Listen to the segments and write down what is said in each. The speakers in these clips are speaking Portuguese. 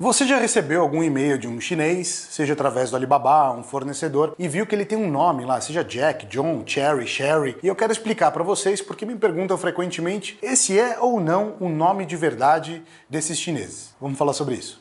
Você já recebeu algum e-mail de um chinês, seja através do Alibaba, um fornecedor, e viu que ele tem um nome lá, seja Jack, John, Cherry, Sherry, e eu quero explicar para vocês porque me perguntam frequentemente esse é ou não o nome de verdade desses chineses. Vamos falar sobre isso.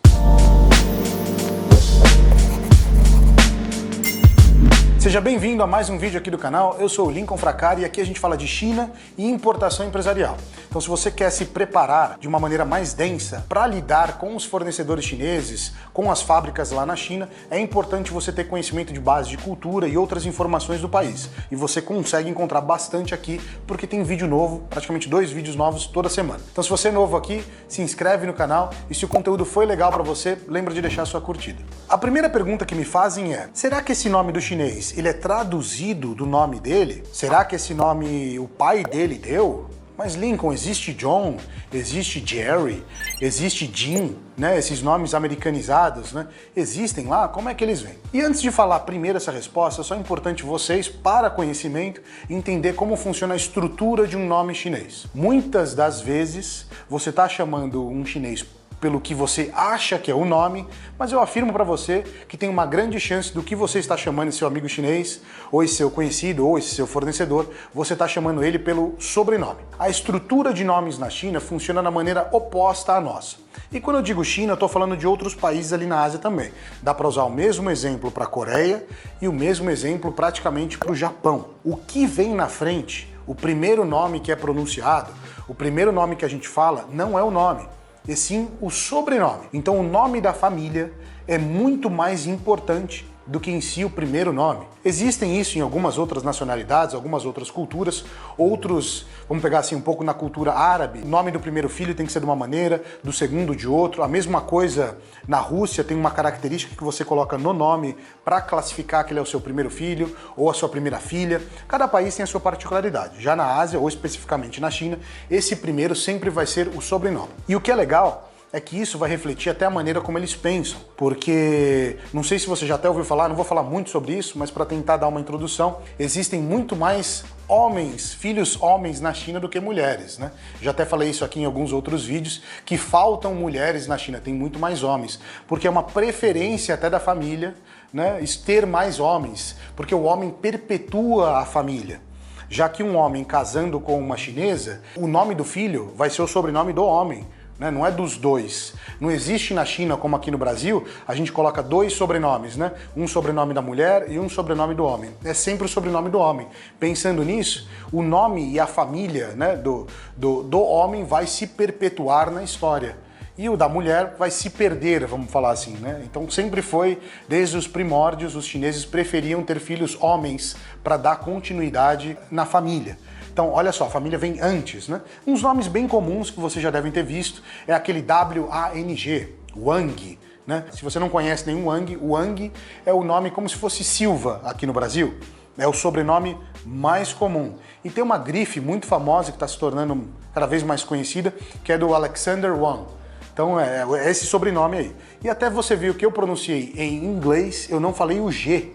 Seja bem-vindo a mais um vídeo aqui do canal, eu sou o Lincoln Fracari e aqui a gente fala de China e importação empresarial. Então se você quer se preparar de uma maneira mais densa para lidar com os fornecedores chineses, com as fábricas lá na China, é importante você ter conhecimento de base de cultura e outras informações do país. E você consegue encontrar bastante aqui, porque tem vídeo novo, praticamente 2 vídeos novos toda semana. Então se você é novo aqui, se inscreve no canal e se o conteúdo foi legal para você, lembra de deixar sua curtida. A primeira pergunta que me fazem é, será que esse nome do chinês ele é traduzido do nome dele? Será que esse nome o pai dele deu? Mas Lincoln, existe John, existe Jerry, existe Jim, né? Esses nomes americanizados, né? Existem lá? Como é que eles vêm? E antes de falar primeiro essa resposta, é só importante vocês, para conhecimento, entender como funciona a estrutura de um nome chinês. Muitas das vezes, você está chamando um chinês pelo que você acha que é o nome, mas eu afirmo para você que tem uma grande chance do que você está chamando esse seu amigo chinês, ou esse seu conhecido, ou esse seu fornecedor, você está chamando ele pelo sobrenome. A estrutura de nomes na China funciona da maneira oposta à nossa. E quando eu digo China, eu estou falando de outros países ali na Ásia também. Dá para usar o mesmo exemplo para a Coreia e o mesmo exemplo praticamente para o Japão. O que vem na frente, o primeiro nome que é pronunciado, o primeiro nome que a gente fala, não é o nome, e sim o sobrenome. Então o nome da família é muito mais importante do que em si o primeiro nome. Existem isso em algumas outras nacionalidades, algumas outras culturas, outros, vamos pegar assim um pouco na cultura árabe, o nome do primeiro filho tem que ser de uma maneira, do segundo de outro. A mesma coisa na Rússia, tem uma característica que você coloca no nome para classificar que ele é o seu primeiro filho ou a sua primeira filha. Cada país tem a sua particularidade. Já na Ásia, ou especificamente na China, esse primeiro sempre vai ser o sobrenome. E o que é legal é que isso vai refletir até a maneira como eles pensam, porque, não sei se você já até ouviu falar, não vou falar muito sobre isso, mas para tentar dar uma introdução, existem muito mais homens, filhos homens na China do que mulheres, né? Já até falei isso aqui em alguns outros vídeos, que faltam mulheres na China, tem muito mais homens, porque é uma preferência até da família, né, ter mais homens, porque o homem perpetua a família. Já que um homem casando com uma chinesa, o nome do filho vai ser o sobrenome do homem, né? Não é dos dois. Não existe na China, como aqui no Brasil, a gente coloca 2 sobrenomes, né? Um sobrenome da mulher e um sobrenome do homem. É sempre o sobrenome do homem. Pensando nisso, o nome e a família, né, do homem vai se perpetuar na história. E o da mulher vai se perder, vamos falar assim, né? Então sempre foi, desde os primórdios, os chineses preferiam ter filhos homens para dar continuidade na família. Então, olha só, a família vem antes, né? Uns nomes bem comuns que vocês já devem ter visto é aquele W-A-N-G, Wang, né? Se você não conhece nenhum Wang, o Wang é o nome como se fosse Silva aqui no Brasil. É o sobrenome mais comum. E tem uma grife muito famosa que está se tornando cada vez mais conhecida, que é do Alexander Wang. Então é esse sobrenome aí. E até você viu que eu pronunciei em inglês, eu não falei o G.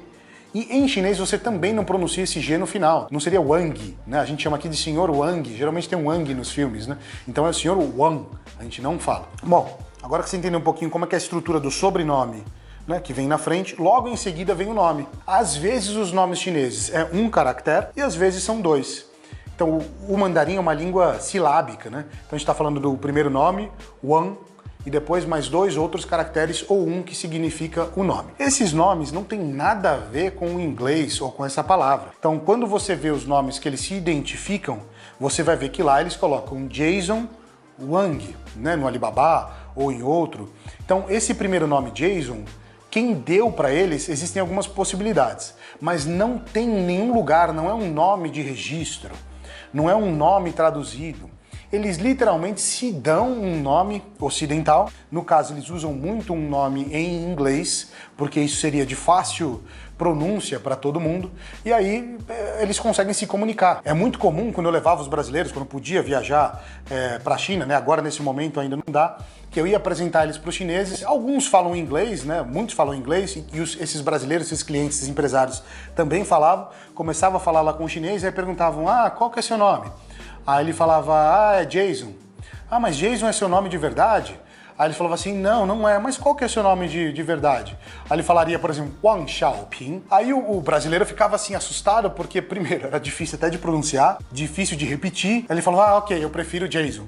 E em chinês você também não pronuncia esse G no final. Não seria Wang, né? A gente chama aqui de Senhor Wang. Geralmente tem um Wang nos filmes, né? Então é o Senhor Wang. A gente não fala. Bom, agora que você entendeu um pouquinho como é que é a estrutura do sobrenome, né, que vem na frente, logo em seguida vem o nome. Às vezes os nomes chineses é um caractere e às vezes são 2. Então o mandarim é uma língua silábica, né? Então a gente está falando do primeiro nome, Wang, e depois mais 2 outros caracteres ou um que significa o nome. Esses nomes não tem nada a ver com o inglês ou com essa palavra. Então, quando você vê os nomes que eles se identificam, você vai ver que lá eles colocam Jason Wang, né, no Alibaba ou em outro. Então, esse primeiro nome Jason, quem deu para eles, existem algumas possibilidades, mas não tem nenhum lugar, não é um nome de registro, não é um nome traduzido. Eles literalmente se dão um nome ocidental, no caso eles usam muito um nome em inglês, porque isso seria de fácil pronúncia para todo mundo, e aí eles conseguem se comunicar. É muito comum quando eu levava os brasileiros, quando eu podia viajar para a China, né? Agora nesse momento ainda não dá, que eu ia apresentar eles para os chineses. Alguns falam inglês, né? Muitos falam inglês, e esses brasileiros, esses clientes, esses empresários também falavam. Começava a falar lá com o chinês, e aí perguntavam, qual que é seu nome? Aí ele falava, é Jason. Mas Jason é seu nome de verdade? Aí ele falava assim, não, não é, mas qual que é o seu nome de verdade? Aí ele falaria, por exemplo, Wang Xiaoping. Aí o brasileiro ficava assim assustado, porque primeiro era difícil até de pronunciar, difícil de repetir. Aí ele falava, ok, eu prefiro Jason.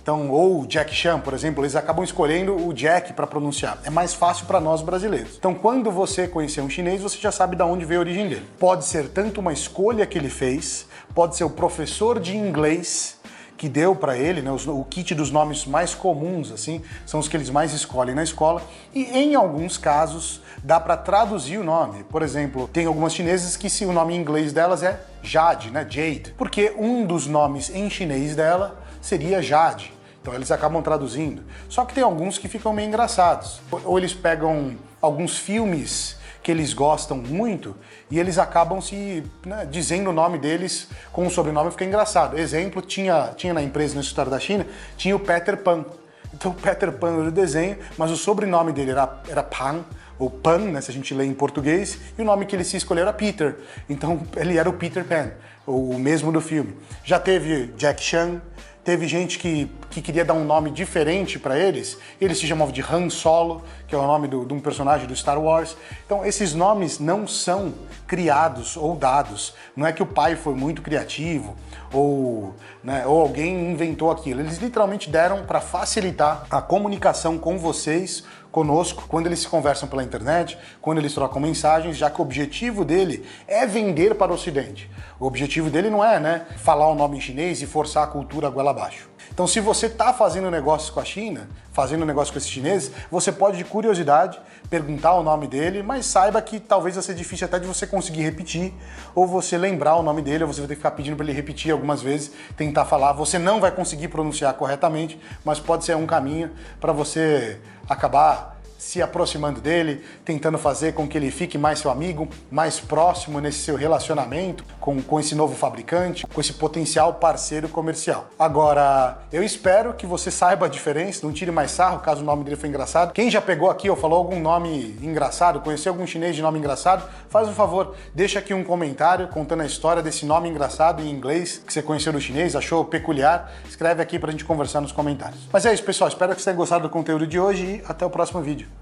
Então, ou Jack Chan, por exemplo, eles acabam escolhendo o Jack para pronunciar. É mais fácil para nós brasileiros. Então, quando você conhecer um chinês, você já sabe de onde veio a origem dele. Pode ser tanto uma escolha que ele fez, pode ser o professor de inglês que deu para ele, né, o kit dos nomes mais comuns, assim, são os que eles mais escolhem na escola, e em alguns casos dá para traduzir o nome. Por exemplo, tem algumas chinesas que se o nome em inglês delas é Jade, né, Jade, porque um dos nomes em chinês dela seria Jade. Então eles acabam traduzindo. Só que tem alguns que ficam meio engraçados. Ou eles pegam alguns filmes que eles gostam muito e eles acabam dizendo o nome deles com o sobrenome, fica engraçado. Exemplo, tinha na empresa no escritório da China, tinha o Peter Pan. Então o Peter Pan era o desenho, mas o sobrenome dele era Pan, ou Pan, né, se a gente lê em português, e o nome que ele se escolheu era Peter. Então ele era o Peter Pan, o mesmo do filme. Já teve Jack Chan, teve gente que queria dar um nome diferente para eles se chamavam de Han Solo, que é o nome de um personagem do Star Wars. Então esses nomes não são criados ou dados, não é que o pai foi muito criativo ou alguém inventou aquilo. Eles literalmente deram para facilitar a comunicação com vocês, conosco, quando eles se conversam pela internet, quando eles trocam mensagens, já que o objetivo dele é vender para o Ocidente. O objetivo dele não é, falar o nome em chinês e forçar a cultura goela abaixo. Então, se você está fazendo negócios com a China, fazendo negócio com esses chineses, você pode, de curiosidade, perguntar o nome dele, mas saiba que talvez vai ser difícil até de você conseguir repetir, ou você lembrar o nome dele, ou você vai ter que ficar pedindo para ele repetir algumas vezes, tentar falar. Você não vai conseguir pronunciar corretamente, mas pode ser um caminho para você acabar se aproximando dele, tentando fazer com que ele fique mais seu amigo, mais próximo nesse seu relacionamento com esse novo fabricante, com esse potencial parceiro comercial. Agora, eu espero que você saiba a diferença, não tire mais sarro caso o nome dele foi engraçado. Quem já pegou aqui ou falou algum nome engraçado, conheceu algum chinês de nome engraçado, faz um favor, deixa aqui um comentário contando a história desse nome engraçado em inglês que você conheceu do chinês, achou peculiar, escreve aqui pra gente conversar nos comentários. Mas é isso, pessoal, espero que vocês tenham gostado do conteúdo de hoje e até o próximo vídeo.